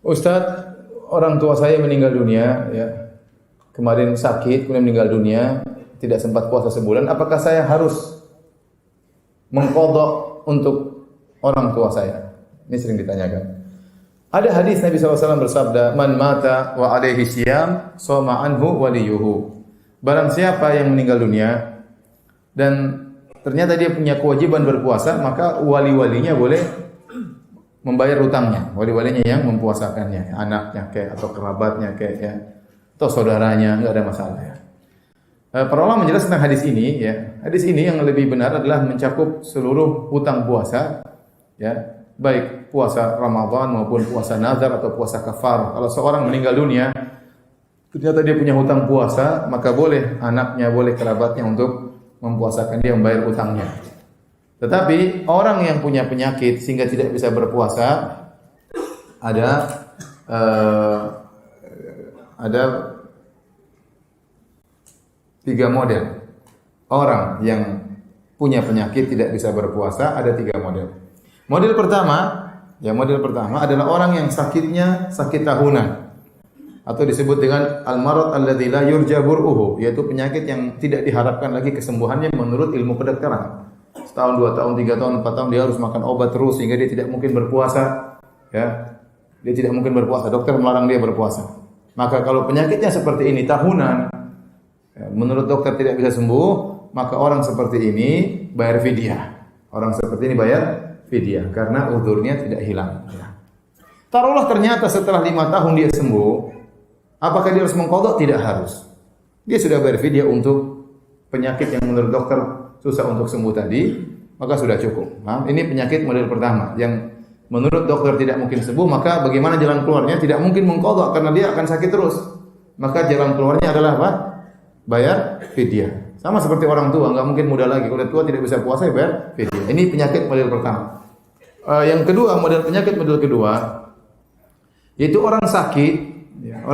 Ustadz, orang tua saya meninggal dunia, ya. Kemarin sakit, kemudian meninggal dunia, tidak sempat puasa sebulan. Apakah saya harus mengqadha untuk orang tua saya? Ini sering ditanyakan. Ada hadis Nabi SAW bersabda, "Man mata wa alaihi siyam, shoma anhu waliyuhu." Barang siapa yang meninggal dunia dan ternyata dia punya kewajiban berpuasa, maka wali-walinya boleh membayar hutangnya. Wali-walinya yang mempuasakannya, anaknya kayak atau kerabatnya kayak ya, atau saudaranya, enggak ada masalah ya. Para ulama menjelaskan tentang hadis ini ya. Hadis ini yang lebih benar adalah mencakup seluruh hutang puasa ya, baik puasa Ramadan maupun puasa nazar atau puasa kafarah. Kalau seorang meninggal dunia ternyata dia punya hutang puasa, maka boleh anaknya, boleh kerabatnya untuk mempuasakan dia, membayar hutangnya. Tetapi orang yang punya penyakit sehingga tidak bisa berpuasa, ada tiga model. Orang yang punya penyakit tidak bisa berpuasa ada tiga model. Model pertama adalah orang yang sakitnya sakit tahunan atau disebut dengan al-marad alladzi la yurja bur'uhu, yaitu penyakit yang tidak diharapkan lagi kesembuhannya menurut ilmu kedokteran. Setahun, 2 tahun, 3 tahun, 4 tahun dia harus makan obat terus sehingga dia tidak mungkin berpuasa, ya. Dia tidak mungkin berpuasa, dokter melarang dia berpuasa. Maka kalau penyakitnya seperti ini tahunan, ya, menurut dokter tidak bisa sembuh, maka orang seperti ini bayar fidyah. Orang seperti ini bayar fidyah karena uzurnya tidak hilang. Ya. Taruhlah ternyata setelah 5 tahun dia sembuh, apakah dia harus mengqadha? Tidak harus. Dia sudah bayar fidyah untuk penyakit yang menurut dokter susah untuk sembuh tadi, maka sudah cukup. Nah, ini penyakit model pertama yang menurut dokter tidak mungkin sembuh, maka bagaimana jalan keluarnya? Tidak mungkin mengqadha karena dia akan sakit terus. Maka jalan keluarnya adalah apa? Bayar fidyah. Sama seperti orang tua, enggak mungkin muda lagi. Kalau tua tidak bisa puasa, bayar fidyah. Ini penyakit model pertama. Yang kedua, penyakit model kedua, yaitu orang sakit, ya,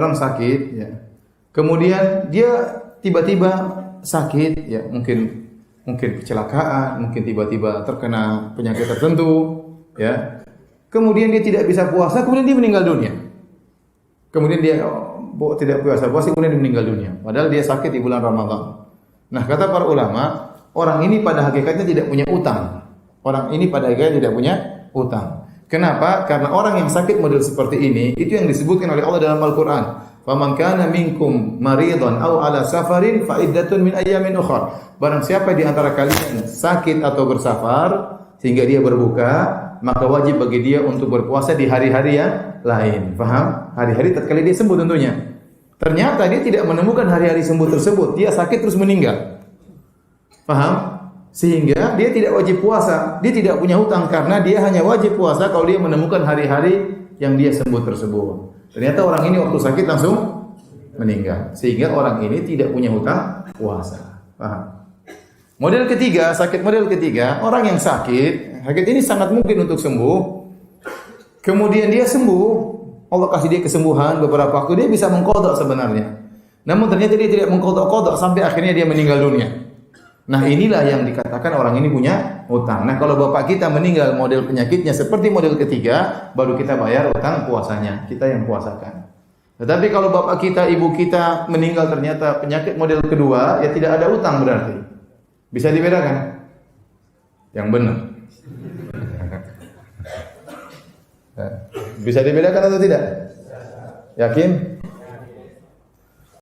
ya. Kemudian dia tiba-tiba sakit, ya, mungkin kecelakaan, mungkin tiba-tiba terkena penyakit tertentu, ya. Kemudian dia tidak bisa puasa, kemudian dia meninggal dunia. Kemudian dia tidak puasa, kemudian dia meninggal dunia. Padahal dia sakit di bulan Ramadan. Nah, kata para ulama, orang ini pada hakikatnya tidak punya utang. Orang ini pada hakikatnya tidak punya utang. Kenapa? Karena orang yang sakit model seperti ini, itu yang disebutkan oleh Allah dalam Al-Quran. Faman kana minkum maridhan aw ala safarin fa iddatun min ayyamin ukhra. Barang siapa di antara kalian sakit atau bersafar sehingga dia berbuka, maka wajib bagi dia untuk berpuasa di hari-hari yang lain. Paham? Hari-hari tatkala dia sembuh tentunya. Ternyata dia tidak menemukan hari-hari sembuh tersebut. Dia sakit terus meninggal. Paham? Sehingga dia tidak wajib puasa. Dia tidak punya hutang karena dia hanya wajib puasa kalau dia menemukan hari-hari yang dia sembuh tersebut. Ternyata orang ini waktu sakit langsung meninggal. Sehingga orang ini tidak punya hutang puasa. Paham? Model ketiga, orang yang sakit ini sangat mungkin untuk sembuh. Kemudian dia sembuh, Allah kasih dia kesembuhan beberapa waktu, dia bisa mengqadha sebenarnya. Namun ternyata dia tidak mengqadha sampai akhirnya dia meninggal dunia. Nah, inilah yang dikatakan orang ini punya hutang. Nah, kalau bapak kita meninggal model penyakitnya seperti model ketiga, baru kita bayar hutang puasanya, kita yang puasakan. Tetapi kalau bapak kita, ibu kita meninggal ternyata penyakit model kedua, ya tidak ada hutang berarti. Bisa dibedakan? Yang benar. Bisa dibedakan atau tidak? Yakin?